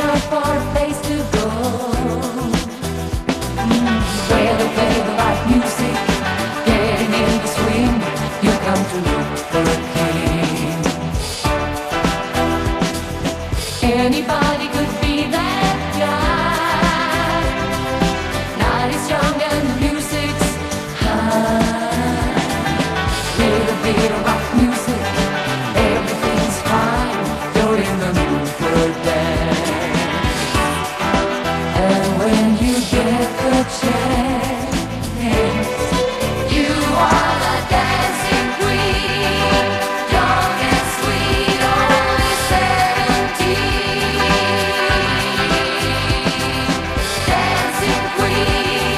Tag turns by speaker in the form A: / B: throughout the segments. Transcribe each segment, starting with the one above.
A: out for a place to go, where they play the right music, getting in the swing. You come to look for a king. Anybody could be that guy. Night is young and the music's high. With a bit of rock music, everything's fine. You're in the mood for a dance. And when you get the chance, you are the dancing queen, young and sweet, only 17. Dancing queen,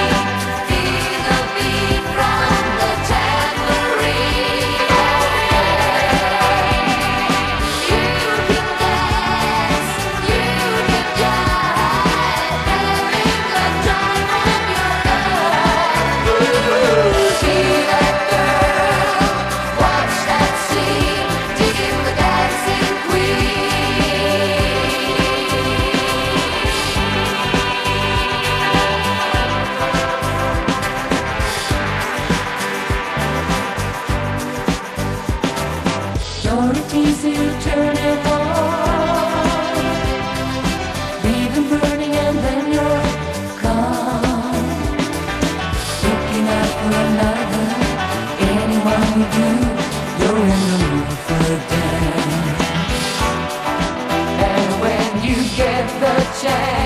A: feel the beat from the tambourine. You can dance, you can jive, having the time of your life. See that girl, watch that scene, digging the dancing queen. You're a teasy, turn it on, leave them burning and then you're gone. Looking out for another, anyone who do, you're in the mood for a dance. And when you get the chance,